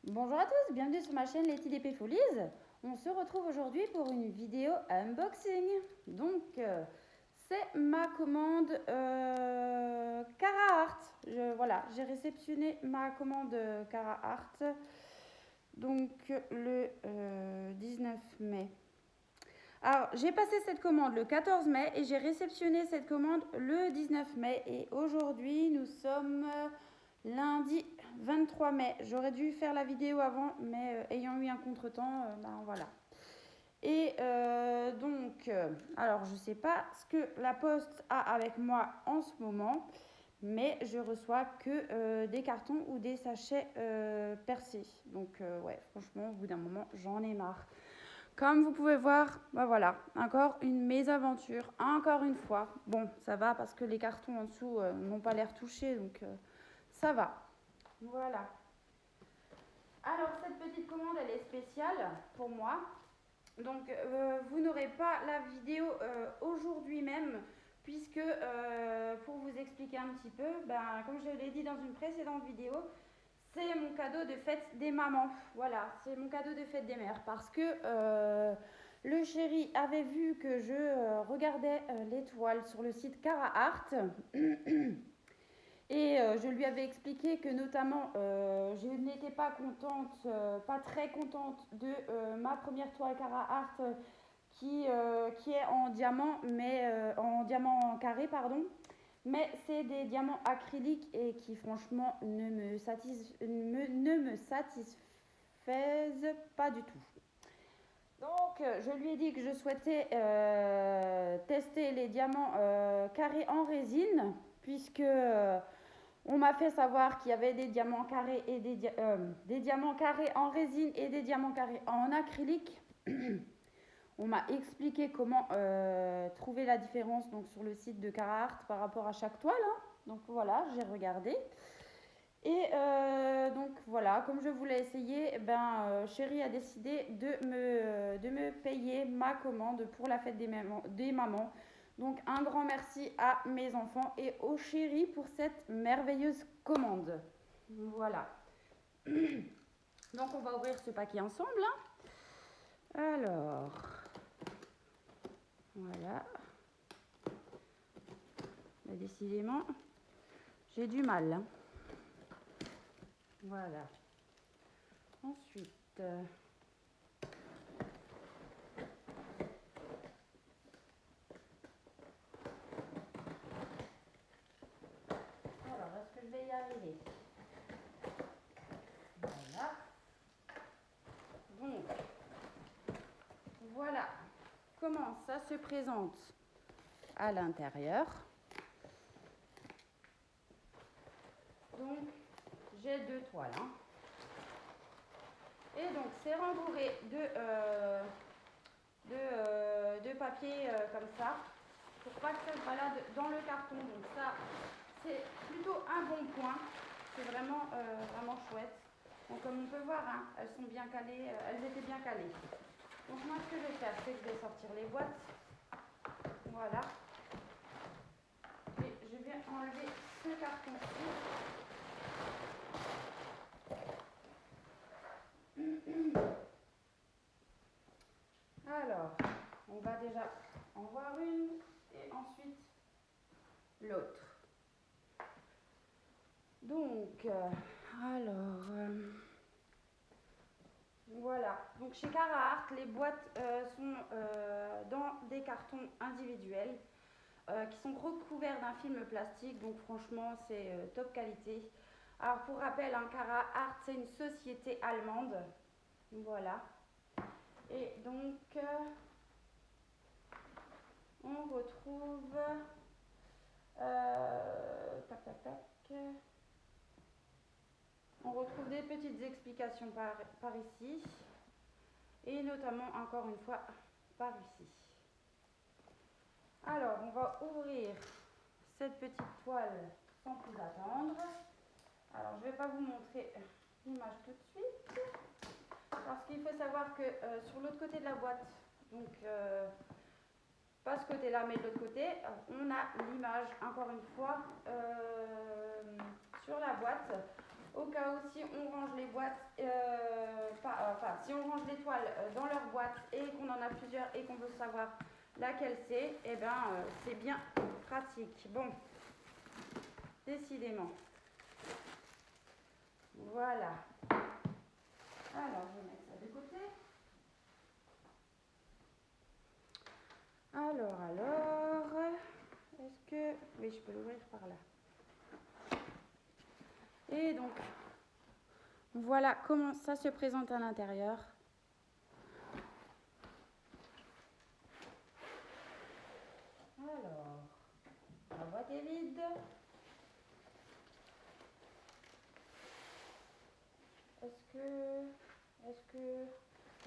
Bonjour à tous, bienvenue sur ma chaîne Letty DP Folies. On se retrouve aujourd'hui pour une vidéo unboxing. Donc, c'est ma commande Carhartt. Voilà, j'ai réceptionné ma commande Carhartt donc le 19 mai. Alors, j'ai passé cette commande le 14 mai et j'ai réceptionné cette commande le 19 mai. Et aujourd'hui, nous sommes lundi 23 mai. J'aurais dû faire la vidéo avant, mais ayant eu un contretemps, ben voilà. Et alors je ne sais pas ce que la poste a avec moi en ce moment, mais je reçois que des cartons ou des sachets percés. Donc ouais, franchement, au bout d'un moment, j'en ai marre. Comme vous pouvez voir, ben voilà, encore une mésaventure, encore une fois. Bon, ça va parce que les cartons en dessous n'ont pas l'air touchés, donc ça va. Voilà. Alors, cette petite commande, elle est spéciale pour moi. Donc, vous n'aurez pas la vidéo aujourd'hui même, puisque pour vous expliquer un petit peu, ben, comme je l'ai dit dans une précédente vidéo, c'est mon cadeau de fête des mamans. Voilà, c'est mon cadeau de fête des mères. Parce que le chéri avait vu que je regardais l'étoile sur le site Carhartt. Et je lui avais expliqué que notamment je n'étais pas contente, pas très contente de ma première toile Carhartt qui est en diamant, mais en diamant carré, pardon. Mais c'est des diamants acryliques et qui franchement ne me satisfaisent pas du tout. Donc je lui ai dit que je souhaitais tester les diamants carrés en résine, puisque on m'a fait savoir qu'il y avait des diamants carrés et des diamants carrés en résine et des diamants carrés en acrylique. On m'a expliqué comment trouver la différence donc, sur le site de Carhartt par rapport à chaque toile. Hein. Donc voilà, j'ai regardé. Et donc voilà, comme je voulais essayer, Chéri a décidé de me payer ma commande pour la fête des mamans. Donc un grand merci à mes enfants et au Chéri pour cette merveilleuse commande. Voilà. Donc on va ouvrir ce paquet ensemble. Hein. Alors, voilà. Mais décidément, j'ai du mal. Hein. Voilà. Ensuite, alors, est-ce que je vais y arriver? Voilà. Donc, voilà comment ça se présente à l'intérieur. Donc, j'ai deux toiles. Hein. Et donc, c'est rembourré de papier comme ça, pour pas que ça se balade dans le carton. Donc ça, c'est plutôt un bon point. C'est vraiment, vraiment chouette. Donc comme on peut voir, hein, elles sont bien calées, elles étaient bien calées. Donc moi, ce que je vais faire, c'est que je vais sortir les boîtes. Voilà. Et je vais enlever ce carton-ci. Alors, on va déjà en voir une et ensuite l'autre. Donc, voilà. Donc chez Carhartt, les boîtes sont dans des cartons individuels qui sont recouverts d'un film plastique. Donc franchement, c'est top qualité. Alors pour rappel, hein, Carhartt, c'est une société allemande. Voilà. Et donc, on retrouve... tac, tac, tac. On retrouve des petites explications par ici. Et notamment, encore une fois, par ici. Alors, on va ouvrir cette petite toile sans plus attendre. Alors, je ne vais pas vous montrer l'image tout de suite. Parce qu'il faut savoir que sur l'autre côté de la boîte, donc pas ce côté-là, mais de l'autre côté, on a l'image, encore une fois, sur la boîte. Au cas où si on range les boîtes, voilà, si on range les toiles dans leur boîte et qu'on en a plusieurs et qu'on veut savoir laquelle c'est, eh bien, c'est bien pratique. Bon, décidément. Voilà. Alors, je vais mettre ça de côté. Alors, est-ce que... Oui, je peux l'ouvrir par là. Et donc, voilà comment ça se présente à l'intérieur. Alors, la boîte est vide. Est-ce que...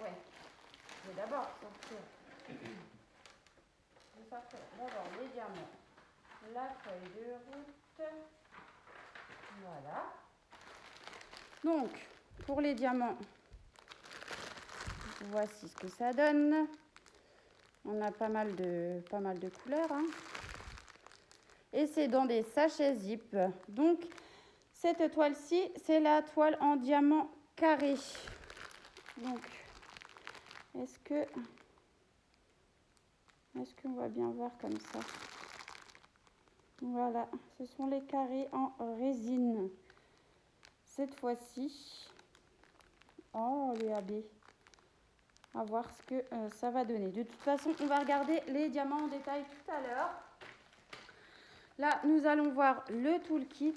Ouais, je vais d'abord sortir. Je vais sortir d'abord les diamants, la feuille de route. Voilà. Donc, pour les diamants, voici ce que ça donne. On a pas mal de couleurs. Hein. Et c'est dans des sachets zip. Donc, cette toile-ci, c'est la toile en diamant carré. Donc, est-ce qu'on va bien voir comme ça? Voilà, ce sont les carrés en résine. Cette fois-ci, oh les AB, à voir ce que ça va donner. De toute façon, on va regarder les diamants en détail tout à l'heure. Là, nous allons voir le toolkit.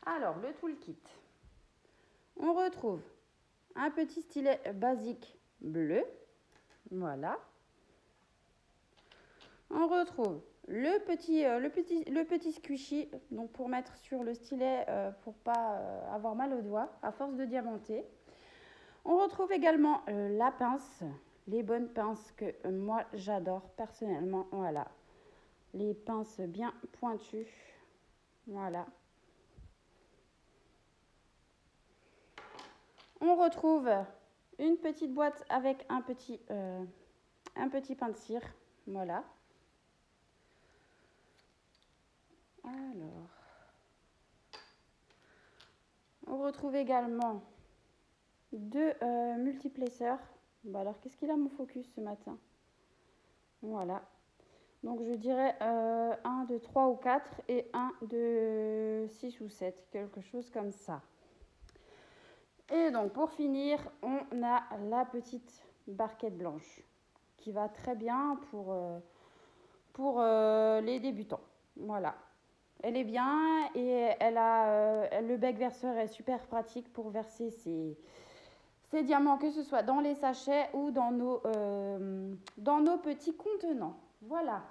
Alors, le toolkit. On retrouve un petit stylet basique bleu. Voilà. On retrouve le petit squishy, donc pour mettre sur le stylet pour pas avoir mal aux doigts à force de diamanter. On retrouve également la pince, les bonnes pinces que moi j'adore personnellement. Voilà, les pinces bien pointues. Voilà. On retrouve une petite boîte avec un petit pain de cire. Voilà. Alors, on retrouve également deux multiplaceurs. Bon, alors, qu'est-ce qu'il a mon focus ce matin? Voilà. Donc, je dirais un de 3 ou 4 et un de 6 ou 7, quelque chose comme ça. Et donc, pour finir, on a la petite barquette blanche qui va très bien pour les débutants. Voilà. Elle est bien et elle a le bec verseur est super pratique pour verser ces diamants, que ce soit dans les sachets ou dans nos petits contenants. Voilà.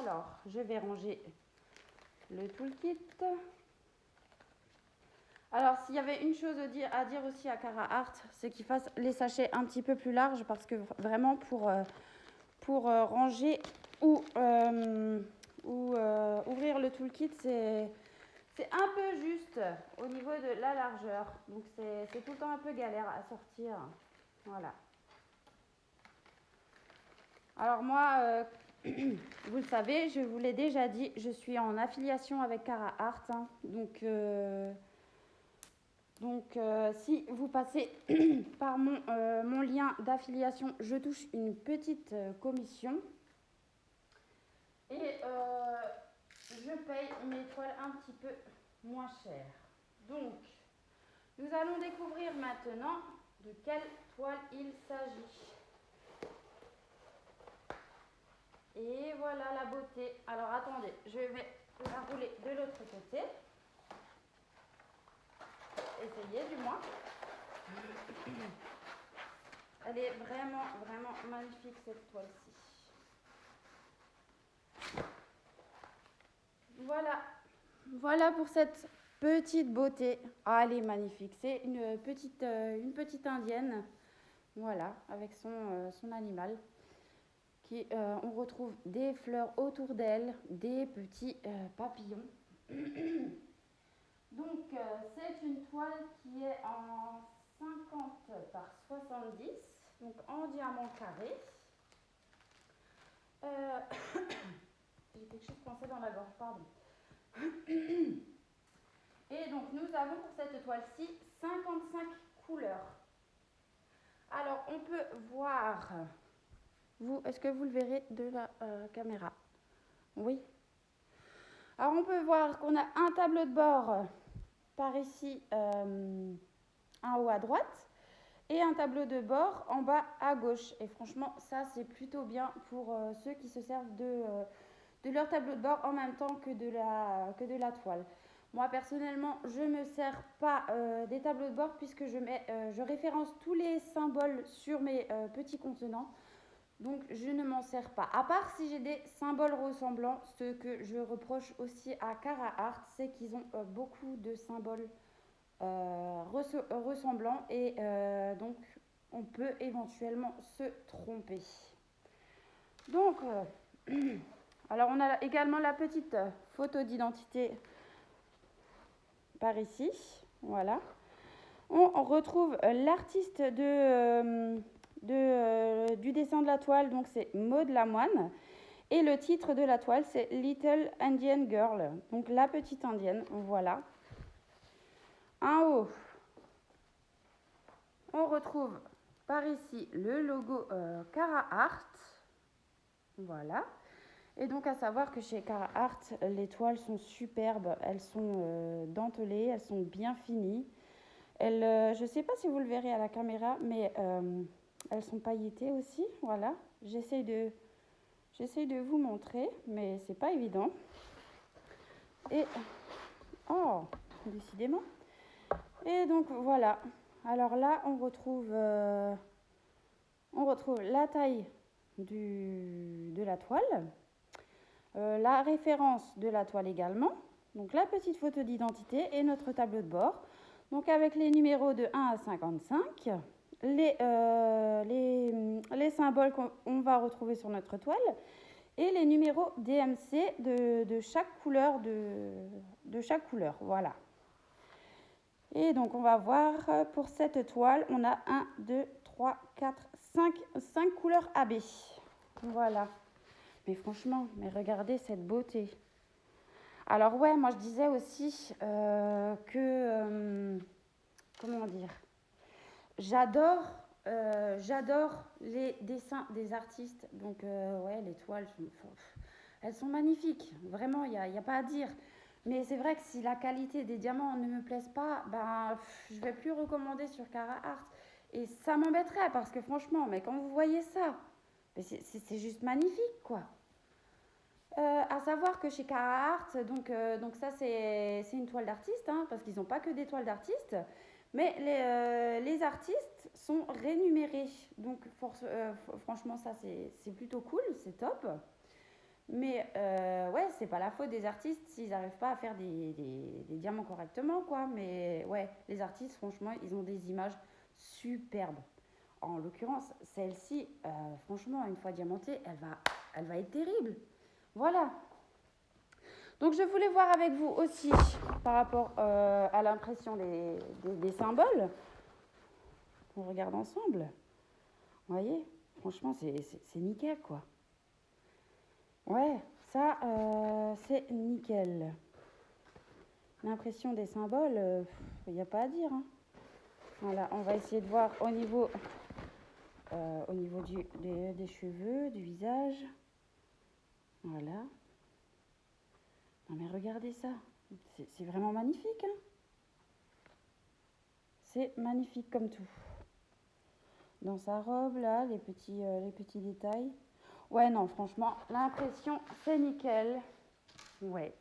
Alors, je vais ranger le toolkit. Alors, s'il y avait une chose à dire aussi à Carahart, c'est qu'il fasse les sachets un petit peu plus larges parce que vraiment pour ranger ou ouvrir le toolkit, c'est un peu juste au niveau de la largeur. Donc, c'est tout le temps un peu galère à sortir. Voilà. Alors moi, vous le savez, je vous l'ai déjà dit, je suis en affiliation avec Carahart. Hein, donc, si vous passez par mon lien d'affiliation, je touche une petite commission. Et je paye mes toiles un petit peu moins cher. Donc, nous allons découvrir maintenant de quelle toile il s'agit. Et voilà la beauté. Alors, attendez, je vais la rouler de l'autre côté. Essayez du moins. Elle est vraiment, vraiment magnifique cette toile-ci. Voilà pour cette petite beauté. Ah, elle est magnifique. C'est une petite indienne. Voilà, avec son animal. On retrouve des fleurs autour d'elle, des petits papillons. Donc, c'est une toile qui est en 50 par par 70, donc en diamant carré. J'ai quelque chose coincé dans la gorge, pardon. Et donc nous avons pour cette toile-ci 55 couleurs. Alors on peut voir, est-ce que vous le verrez de la caméra? Oui. Alors on peut voir qu'on a un tableau de bord par ici en haut à droite et un tableau de bord en bas à gauche. Et franchement ça c'est plutôt bien pour ceux qui se servent de leur tableau de bord en même temps que de la toile. Moi personnellement je ne me sers pas des tableaux de bord puisque je référence tous les symboles sur mes petits contenants. Donc je ne m'en sers pas. À part si j'ai des symboles ressemblants, ce que je reproche aussi à Carhartt, c'est qu'ils ont beaucoup de symboles ressemblants et donc on peut éventuellement se tromper. Donc, alors on a également la petite photo d'identité par ici, voilà. On retrouve l'artiste du dessin de la toile, donc c'est Maud Lamoine. Et le titre de la toile, c'est Little Indian Girl, donc la petite indienne, voilà. En haut, on retrouve par ici le logo Carhartt, voilà. Et donc à savoir que chez Carhartt, les toiles sont superbes, elles sont dentelées, elles sont bien finies. Je ne sais pas si vous le verrez à la caméra, mais elles sont pailletées aussi, voilà. J'essaye de vous montrer, mais c'est pas évident. Et oh, décidément. Et donc voilà. Alors là, on retrouve la taille de la toile, la référence de la toile également, donc la petite photo d'identité et notre tableau de bord. Donc avec les numéros de 1 à 55, les symboles qu'on va retrouver sur notre toile et les numéros DMC de chaque couleur, de chaque couleur, voilà. Et donc on va voir pour cette toile, on a 1, 2, 3, 4, 5 couleurs AB. Voilà. Mais franchement, mais regardez cette beauté. Alors ouais, moi je disais aussi comment dire, j'adore les dessins des artistes. Donc ouais, les toiles, elles sont magnifiques. Vraiment, il n'y a pas à dire. Mais c'est vrai que si la qualité des diamants ne me plaise pas, ben, je ne vais plus recommander sur Carhartt. Et ça m'embêterait parce que franchement, mais quand vous voyez ça, c'est juste magnifique, quoi. À savoir que chez Carhartt, donc ça c'est une toile d'artiste, hein, parce qu'ils n'ont pas que des toiles d'artistes, mais les artistes sont rémunérés. Donc franchement ça c'est plutôt cool, c'est top. Mais ouais, c'est pas la faute des artistes s'ils n'arrivent pas à faire des diamants correctement, quoi. Mais ouais, les artistes, franchement, ils ont des images superbes. En l'occurrence, celle-ci, franchement, une fois diamantée, elle va être terrible. Voilà. Donc je voulais voir avec vous aussi par rapport à l'impression des symboles. On regarde ensemble. Vous voyez, franchement, c'est nickel, quoi. Ouais, ça, c'est nickel. L'impression des symboles, il n'y a pas à dire, hein. Voilà, on va essayer de voir au niveau des cheveux, du visage. Voilà. Non mais regardez ça, c'est vraiment magnifique, hein. C'est magnifique comme tout. Dans sa robe, là, les petits détails. Ouais, non, franchement, l'impression, c'est nickel. Ouais.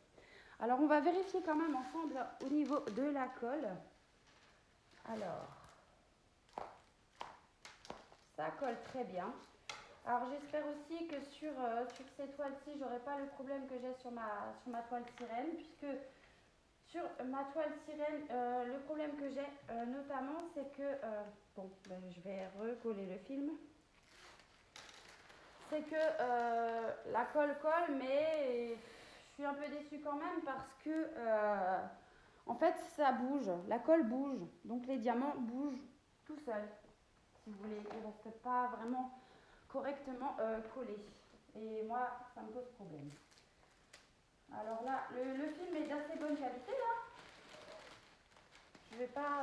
Alors, on va vérifier quand même ensemble au niveau de la colle. Alors, ça colle très bien. Alors, j'espère aussi que sur ces toiles-ci, j'aurai pas le problème que j'ai sur ma toile sirène, puisque sur ma toile sirène, le problème que j'ai notamment, c'est que, bon, ben, je vais recoller le film, c'est que la colle colle, mais je suis un peu déçue quand même parce que, en fait, ça bouge, la colle bouge, donc les diamants bougent tout seuls. si vous voulez. Il ne reste pas vraiment correctement collé. Et moi, ça me pose problème. Alors là, le film est d'assez bonne qualité là. Je vais pas,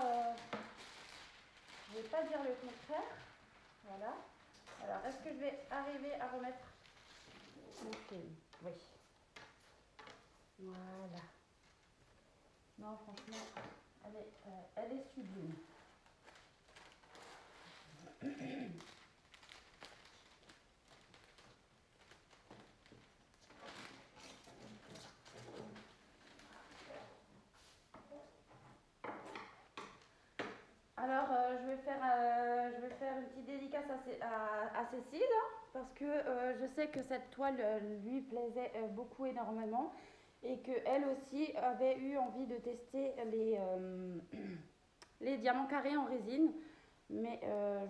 je vais pas dire le contraire. Voilà. Alors, est-ce que je vais arriver à remettre mon film? Oui. Voilà. Non, franchement, elle est sublime. Alors, je vais faire une petite dédicace à Cécile, hein, parce que je sais que cette toile lui plaisait beaucoup énormément et qu'elle aussi avait eu envie de tester les diamants carrés en résine, mais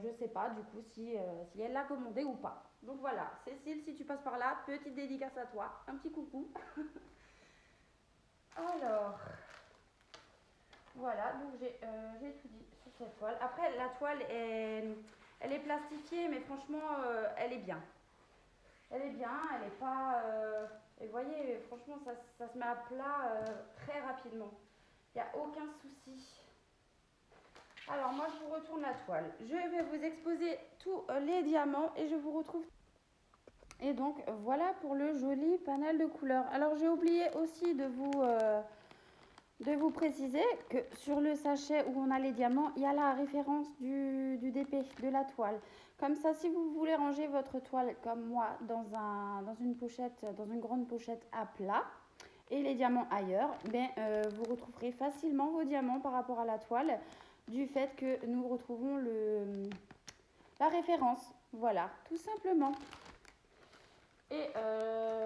je ne sais pas du coup si elle l'a commandé ou pas. Donc voilà, Cécile, si tu passes par là, petite dédicace à toi, un petit coucou. Alors, voilà, donc j'ai tout dit sur cette toile. Après, la toile elle est plastifiée, mais franchement, elle est bien. Elle est bien, elle est pas. Et vous voyez, franchement, ça se met à plat très rapidement. Il n'y a aucun souci. Alors, moi, je vous retourne la toile. Je vais vous exposer tous les diamants et je vous retrouve. Et donc, voilà pour le joli panel de couleurs. Alors, j'ai oublié aussi de vous préciser que sur le sachet où on a les diamants, il y a la référence du DP, de la toile. Comme ça, si vous voulez ranger votre toile comme moi dans une pochette, dans une grande pochette à plat et les diamants ailleurs, vous retrouverez facilement vos diamants par rapport à la toile du fait que nous retrouvons la référence. Voilà, tout simplement. Et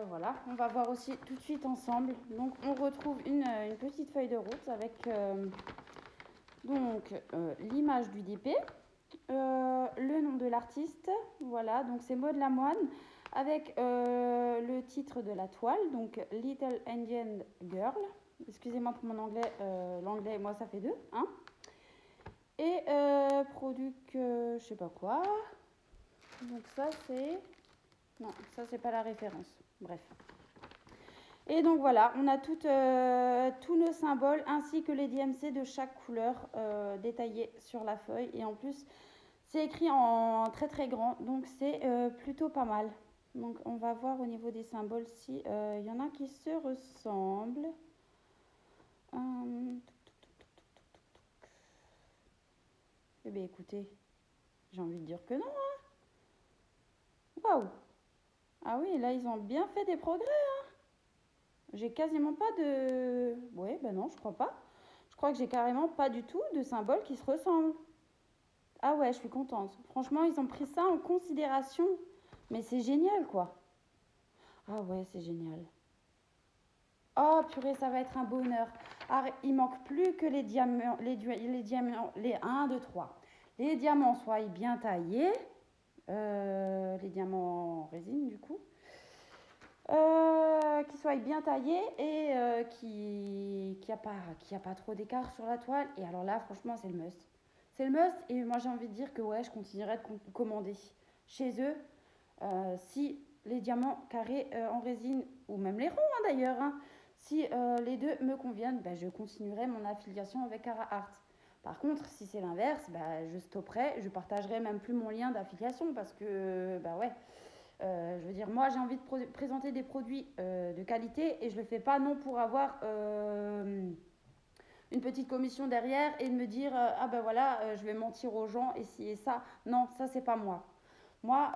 voilà, on va voir aussi tout de suite ensemble. Donc on retrouve une petite feuille de route avec l'image du DP, le nom de l'artiste, voilà, donc c'est Maud Lamoine, avec le titre de la toile, donc Little Indian Girl. Excusez-moi pour mon anglais, l'anglais, moi ça fait deux, hein. Et produit, je sais pas quoi. Donc ça c'est... Non, ça c'est pas la référence. Bref. Et donc voilà, on a tous nos symboles ainsi que les DMC de chaque couleur détaillés sur la feuille. Et en plus, c'est écrit en très très grand, donc c'est plutôt pas mal. Donc on va voir au niveau des symboles si y en a qui se ressemblent. Eh bien écoutez, j'ai envie de dire que non. Hein. Waouh! Ah oui, là ils ont bien fait des progrès. J'ai quasiment pas de... Ouais, ben non, je crois pas. Je crois que j'ai carrément pas du tout de symboles qui se ressemblent. Ah ouais, je suis contente. Franchement, ils ont pris ça en considération. Mais c'est génial, quoi. Ah ouais, c'est génial. Oh purée, ça va être un bonheur. Ah, il manque plus que les diamants, les 1, 2, 3. Les diamants soient bien taillés. Les diamants en résine, du coup. Qui soit bien taillé et qui a pas trop d'écart sur la toile. Et alors là, franchement, c'est le must. C'est le must. Et moi, j'ai envie de dire que ouais, je continuerai de commander chez eux si les diamants carrés en résine, ou même les ronds hein, d'ailleurs, hein, si les deux me conviennent, bah, je continuerai mon affiliation avec Cara Art. Par contre, si c'est l'inverse, bah, je stopperai, je partagerai même plus mon lien d'affiliation parce que, bah ouais, je veux dire, moi j'ai envie de présenter des produits de qualité et je ne le fais pas non pour avoir une petite commission derrière et de me dire ah ben voilà, je vais mentir aux gens et si et ça. Non, ça c'est pas moi. Moi,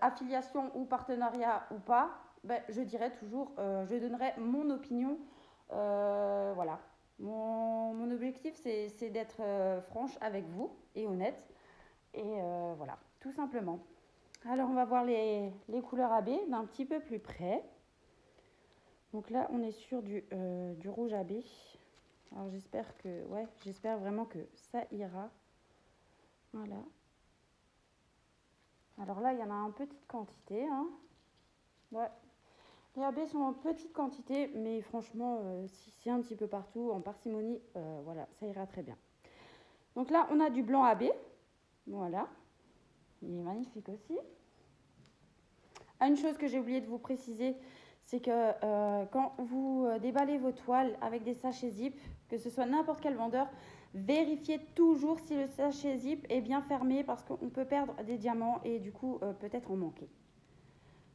affiliation ou partenariat ou pas, ben, je dirais toujours, je donnerai mon opinion. Voilà. Mon objectif, c'est d'être franche avec vous et honnête. Et voilà, tout simplement. Alors, on va voir les couleurs AB d'un petit peu plus près. Donc là, on est sur du rouge AB. Alors, j'espère vraiment que ça ira. Voilà. Alors là, il y en a en petite quantité. Hein. Ouais. Les AB sont en petite quantité, mais franchement, si c'est un petit peu partout, en parcimonie, voilà, ça ira très bien. Donc là, on a du blanc AB. Voilà, il est magnifique aussi. Une chose que j'ai oublié de vous préciser, c'est que quand vous déballez vos toiles avec des sachets zip, que ce soit n'importe quel vendeur, vérifiez toujours si le sachet zip est bien fermé parce qu'on peut perdre des diamants et du coup peut-être en manquer.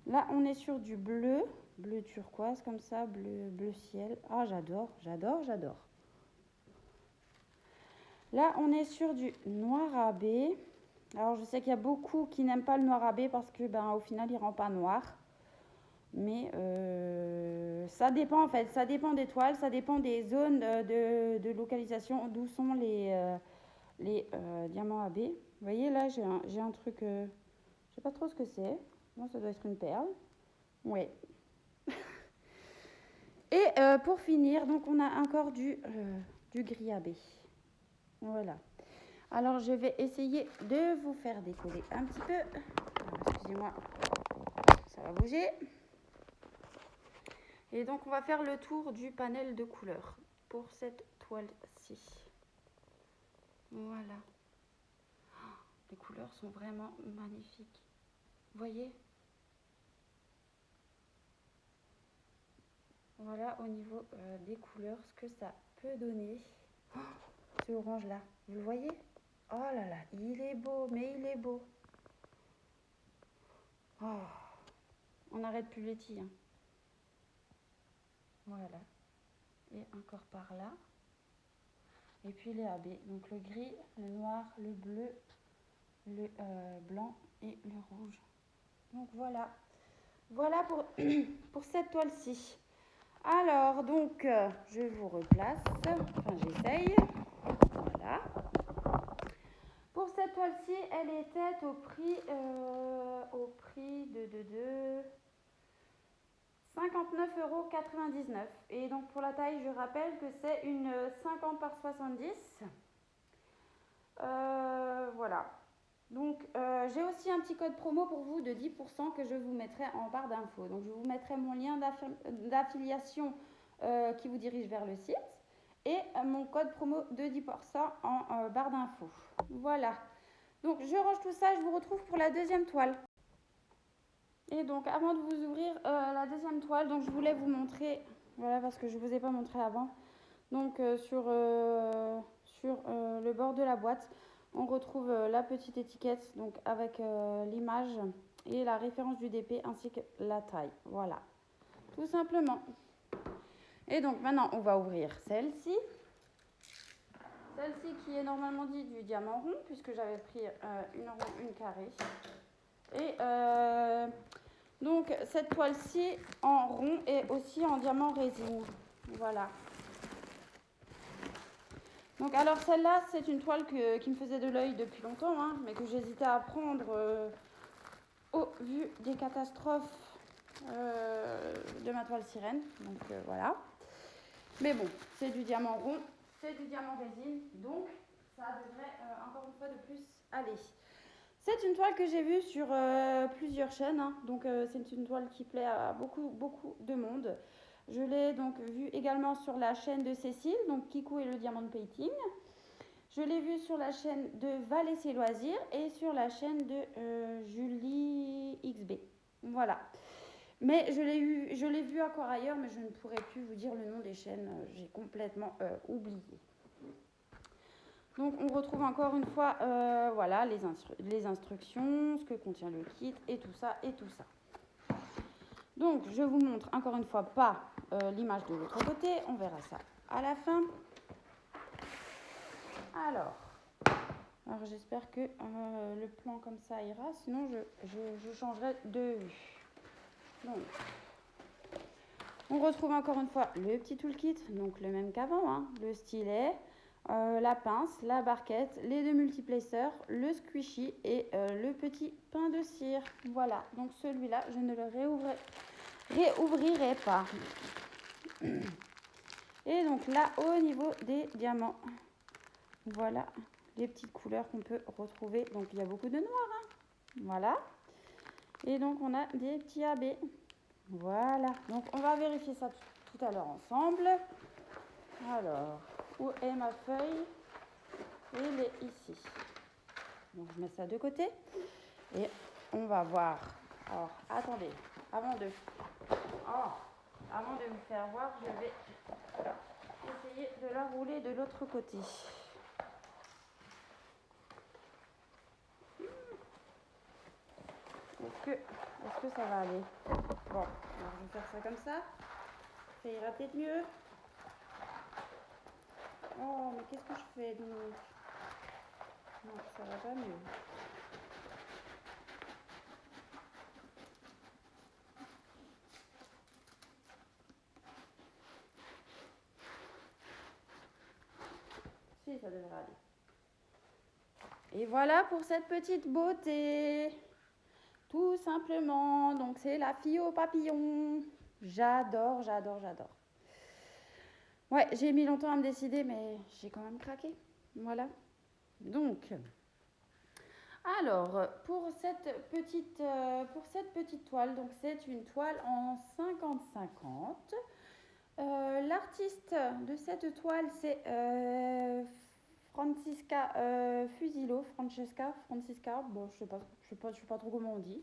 Là, on est sur du bleu, bleu turquoise comme ça, bleu ciel. Ah, j'adore, j'adore, j'adore. Là, on est sur du noir à baie. Alors, je sais qu'il y a beaucoup qui n'aiment pas le noir à baie parce que, au final, il rend pas noir. Mais ça dépend en fait, ça dépend des toiles, ça dépend des zones de localisation d'où sont les diamants AB. Vous voyez là, j'ai un truc, je sais pas trop ce que c'est. Moi, ça doit être une perle. Ouais. Et pour finir, donc on a encore du gris AB. Voilà. Alors je vais essayer de vous faire décoller un petit peu. Excusez-moi, ça va bouger. Et donc on va faire le tour du panel de couleurs pour cette toile-ci. Voilà. Les couleurs sont vraiment magnifiques. Vous voyez? Voilà au niveau des couleurs ce que ça peut donner. Oh, ce orange là, vous le voyez? Oh là là, il est beau, mais il est beau. Oh, on n'arrête plus les tis. Hein. Voilà. Et encore par là. Et puis les AB. Donc le gris, le noir, le bleu, le blanc et le rouge. Donc voilà. Voilà pour, pour cette toile-ci. Alors, donc, je vous replace. Enfin, j'essaye. Voilà. Pour cette toile-ci, elle était au prix de 59,99 €. Et donc, pour la taille, je rappelle que c'est une 50 par 70. Voilà. Donc, j'ai aussi un petit code promo pour vous de 10% que je vous mettrai en barre d'infos. Donc, je vous mettrai mon lien d'affiliation qui vous dirige vers le site et mon code promo de 10% en barre d'infos. Voilà. Donc, je range tout ça, je vous retrouve pour la deuxième toile. Et donc, avant de vous ouvrir la deuxième toile, donc je voulais vous montrer, voilà, parce que je ne vous ai pas montré avant. Donc, sur le bord de la boîte, on retrouve la petite étiquette donc avec l'image et la référence du DP ainsi que la taille. Voilà, tout simplement. Et donc maintenant, on va ouvrir celle-ci. Celle-ci qui est normalement dit du diamant rond puisque j'avais pris une rond, une carrée. Et donc cette toile-ci en rond et aussi en diamant résine. Voilà. Donc alors celle-là, c'est une toile qui me faisait de l'œil depuis longtemps, hein, mais que j'hésitais à prendre au vu des catastrophes de ma toile sirène. Donc voilà. Mais bon, c'est du diamant rond, c'est du diamant résine, donc ça devrait encore une fois de plus aller. C'est une toile que j'ai vue sur plusieurs chaînes, hein, donc c'est une toile qui plaît à beaucoup de monde. Je l'ai donc vue également sur la chaîne de Cécile, donc Kikou et le Diamond Painting. Je l'ai vue sur la chaîne de Val et ses loisirs et sur la chaîne de Julie XB. Voilà. Mais je l'ai vue encore ailleurs, mais je ne pourrais plus vous dire le nom des chaînes, j'ai complètement oublié. Donc on retrouve encore une fois voilà, les instructions, ce que contient le kit et tout ça et tout ça. Donc je vous montre encore une fois pas l'image de l'autre côté, on verra ça à la fin. Alors j'espère que le plan comme ça ira, sinon je changerai de vue. Donc, on retrouve encore une fois le petit toolkit, donc le même qu'avant, hein, le stylet, la pince, la barquette, les deux multiplaceurs, le squishy et le petit pain de cire. Voilà, donc celui-là, je ne le réouvrirai pas. Et donc là, au niveau des diamants, voilà les petites couleurs qu'on peut retrouver. Donc il y a beaucoup de noir, hein. Voilà. Et donc on a des petits AB. Voilà, donc on va vérifier ça tout à l'heure ensemble. Alors, où est ma feuille? Elle est ici. Donc je mets ça de côté. Et on va voir. Alors, attendez, avant de vous faire voir, je vais essayer de la rouler de l'autre côté. Est-ce que ça va aller? Bon, alors je vais faire ça comme ça. Ça ira peut-être mieux. Oh, mais qu'est-ce que je fais donc? Non, ça va pas mieux. Si, ça devrait aller. Et voilà pour cette petite beauté. Tout simplement. Donc, c'est la fille au papillon. J'adore, j'adore, j'adore. Ouais, j'ai mis longtemps à me décider, mais j'ai quand même craqué. Voilà. Donc, alors, pour cette petite toile, donc c'est une toile en 50-50. L'artiste de cette toile, c'est Francesca Fusilo. Francesca, bon, je sais pas trop comment on dit.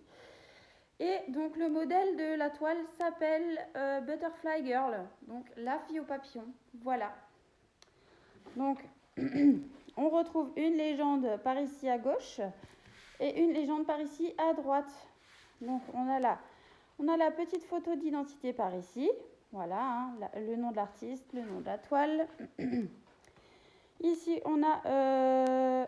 Et donc le modèle de la toile s'appelle Butterfly Girl, donc la fille au papillon. Voilà. Donc on retrouve une légende par ici à gauche et une légende par ici à droite. Donc on a la petite photo d'identité par ici. Voilà, hein, le nom de l'artiste, le nom de la toile. Ici on a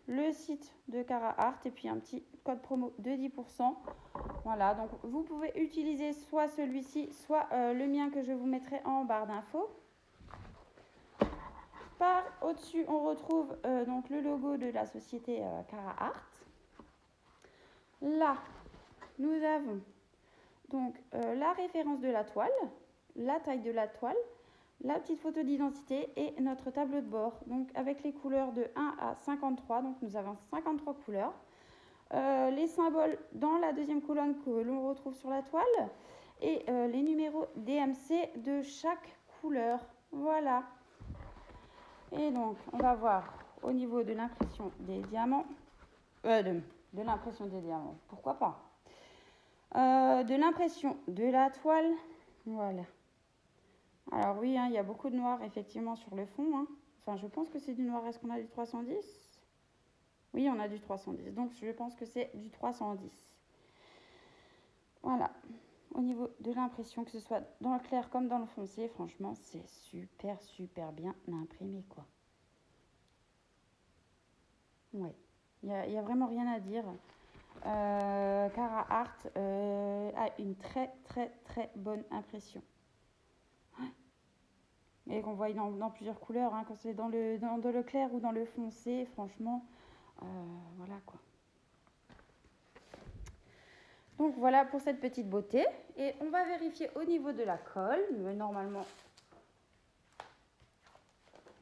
le site de Cara Art et puis un petit code promo de 10%. Voilà, donc vous pouvez utiliser soit celui-ci, soit le mien que je vous mettrai en barre d'infos. Par au-dessus, on retrouve donc le logo de la société Cara Art. Là, nous avons donc la référence de la toile, la taille de la toile, la petite photo d'identité et notre tableau de bord. Donc avec les couleurs de 1 à 53, donc nous avons 53 couleurs. Les symboles dans la deuxième colonne que l'on retrouve sur la toile et les numéros DMC de chaque couleur. Voilà. Et donc, on va voir au niveau de l'impression des diamants, de l'impression des diamants, pourquoi pas, de l'impression de la toile, voilà. Alors oui, hein, il y a beaucoup de noir effectivement sur le fond, hein. Enfin, je pense que c'est du noir. Est-ce qu'on a du 310? Oui, on a du 310, donc je pense que c'est du 310. Voilà. Au niveau de l'impression, que ce soit dans le clair comme dans le foncé, franchement, c'est super bien imprimé, quoi. Ouais, il y a vraiment rien à dire. Cara Art a une très bonne impression. Et qu'on voit dans plusieurs couleurs, hein, quand c'est dans le clair ou dans le foncé, franchement, voilà quoi. Donc voilà pour cette petite beauté. Et on va vérifier au niveau de la colle. Mais normalement,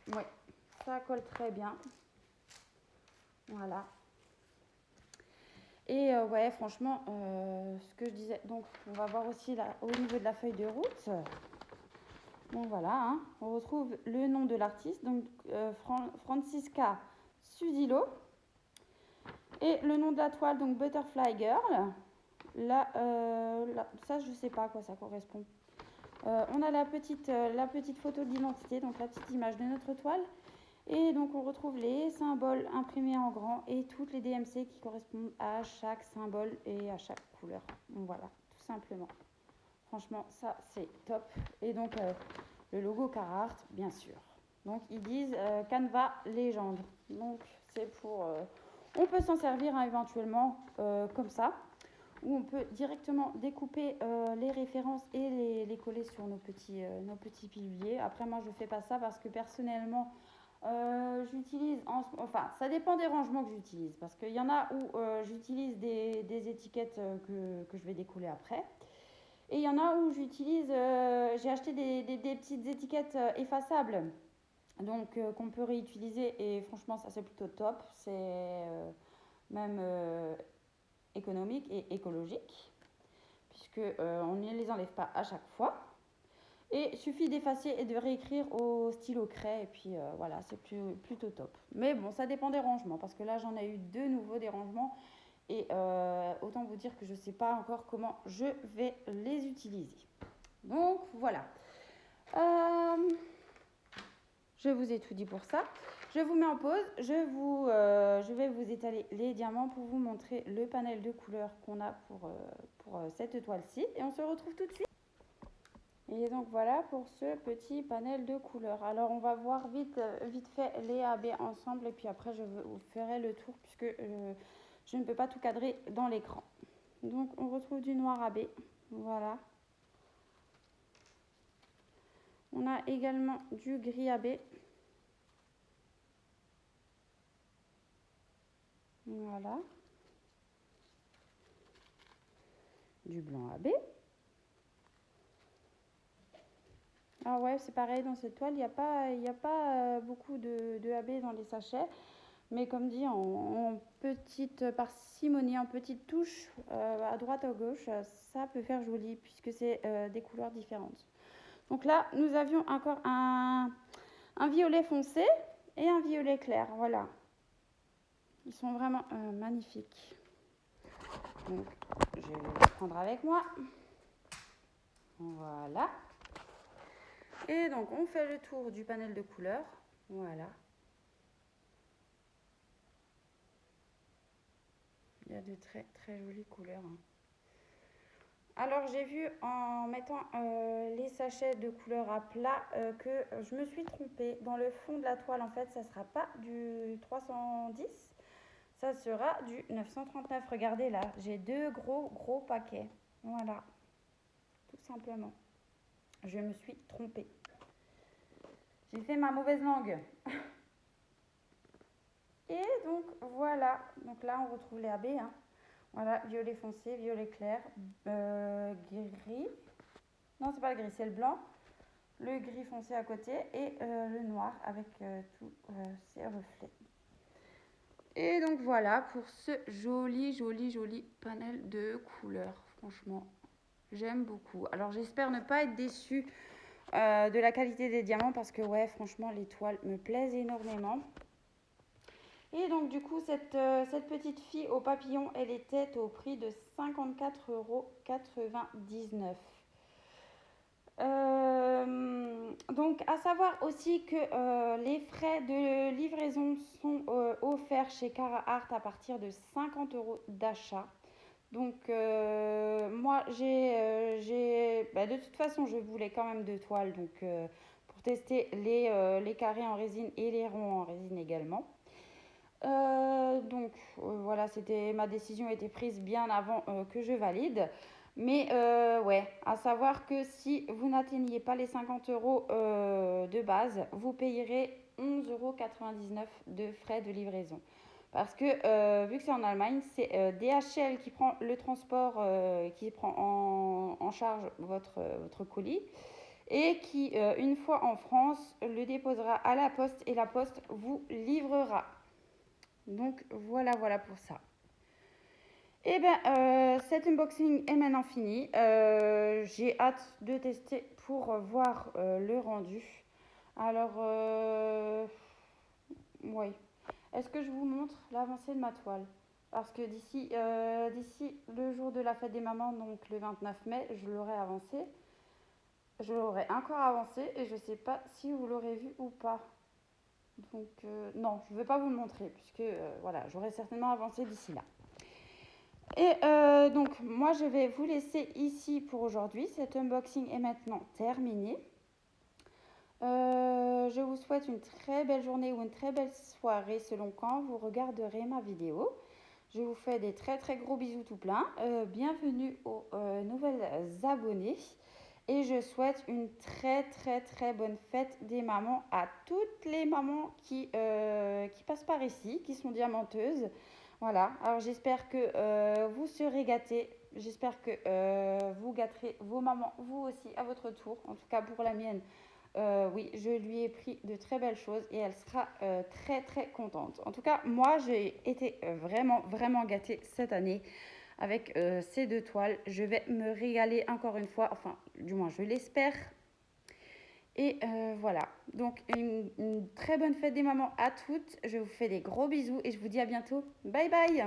oui, ça colle très bien. Voilà. Et ouais, franchement, ce que je disais, donc on va voir aussi là, au niveau de la feuille de route. Bon voilà, hein, on retrouve le nom de l'artiste, donc Francisca Sudilo. Et le nom de la toile, donc Butterfly Girl. Là, ça, je ne sais pas à quoi ça correspond. On a la petite photo d'identité, donc la petite image de notre toile. Et donc, on retrouve les symboles imprimés en grand et toutes les DMC qui correspondent à chaque symbole et à chaque couleur. Donc, voilà, tout simplement. Franchement, ça, c'est top. Et donc, le logo Cara Art, bien sûr. Donc, ils disent Canva légende. Donc, c'est pour... on peut s'en servir hein, éventuellement comme ça. Où on peut directement découper les références et les coller sur nos petits piluliers. Après, moi, je ne fais pas ça parce que personnellement, j'utilise, enfin, ça dépend des rangements que j'utilise. Parce qu'il y en a où j'utilise des étiquettes que je vais découler après. Et il y en a où j'utilise, j'ai acheté des petites étiquettes effaçables. Donc, qu'on peut réutiliser. Et franchement, ça, c'est plutôt top. C'est même... économique et écologique puisque on ne les enlève pas à chaque fois Et il suffit d'effacer et de réécrire au stylo craie. Et puis voilà, c'est plutôt top. Mais bon, ça dépend des rangements. Parce que là, j'en ai eu de nouveau des rangements. Et autant vous dire que je ne sais pas encore comment je vais les utiliser. Donc voilà. Je vous ai tout dit pour ça. Je vous mets en pause. Je vais vous étaler les diamants pour vous montrer le panel de couleurs qu'on a pour cette toile-ci. Et on se retrouve tout de suite. Et donc voilà pour ce petit panel de couleurs. Alors on va voir vite fait les AB ensemble et puis après je vous ferai le tour puisque je ne peux pas tout cadrer dans l'écran. Donc on retrouve du noir AB, voilà. On a également du gris AB. Voilà. Du blanc AB. Ah ouais, c'est pareil dans cette toile, il n'y a pas beaucoup de AB dans les sachets. Mais comme dit, en petite parcimonie, en petite touche, à droite, à gauche, ça peut faire joli puisque c'est des couleurs différentes. Donc là, nous avions encore un violet foncé et un violet clair, voilà. Ils sont vraiment magnifiques. Donc, je vais les prendre avec moi. Voilà. Et donc, on fait le tour du panel de couleurs. Voilà. Il y a de très très jolies couleurs. Alors j'ai vu en mettant les sachets de couleurs à plat que je me suis trompée. Dans le fond de la toile, en fait, ça ne sera pas du 310, ça sera du 939. Regardez là, j'ai deux gros paquets. Voilà, tout simplement. Je me suis trompée. J'ai fait ma mauvaise langue. Et donc voilà, donc là on retrouve les AB. Voilà, violet foncé, violet clair, gris. Non, c'est pas le gris, c'est le blanc. Le gris foncé à côté et le noir avec tous ces reflets. Et donc voilà pour ce joli panel de couleurs. Franchement, j'aime beaucoup. Alors j'espère ne pas être déçue de la qualité des diamants parce que ouais, franchement, les toiles me plaisent énormément. Et donc du coup, cette petite fille au papillon, elle était au prix de 54,99 €. Donc à savoir aussi que les frais de livraison sont offerts chez Cara Art à partir de 50 € d'achat. Donc moi de toute façon je voulais quand même deux toiles donc pour tester les carrés en résine et les ronds en résine également. Donc voilà, ma décision était prise bien avant que je valide. Mais ouais, à savoir que si vous n'atteignez pas les 50 € de base, vous payerez 11,99 € de frais de livraison. Parce que vu que c'est en Allemagne, c'est DHL qui prend le transport, qui prend en charge votre colis et qui, une fois en France, le déposera à la poste et la poste vous livrera. Donc voilà pour ça. Et bien, cet unboxing est maintenant fini. J'ai hâte de tester pour voir le rendu. Alors, oui. Est-ce que je vous montre l'avancée de ma toile? Parce que d'ici le jour de la fête des mamans, donc le 29 mai, je l'aurai avancé. Je l'aurai encore avancé et je ne sais pas si vous l'aurez vu ou pas. Donc non, je ne vais pas vous le montrer puisque voilà, j'aurai certainement avancé d'ici là. Et donc moi je vais vous laisser ici pour aujourd'hui. Cet unboxing est maintenant terminé. Je vous souhaite une très belle journée ou une très belle soirée selon quand vous regarderez ma vidéo. Je vous fais des très très gros bisous tout plein. Bienvenue aux nouvelles abonnées. Et je souhaite une très très très bonne fête des mamans à toutes les mamans qui passent par ici, qui sont diamanteuses. Voilà, alors j'espère que vous serez gâtés. J'espère que vous gâterez vos mamans, vous aussi, à votre tour. En tout cas pour la mienne, oui, je lui ai pris de très belles choses et elle sera très très contente. En tout cas, moi, j'ai été vraiment gâtée cette année avec ces deux toiles. Je vais me régaler encore une fois, enfin, du moins, je l'espère. Et voilà, donc une très bonne fête des mamans à toutes. Je vous fais des gros bisous et je vous dis à bientôt. Bye bye.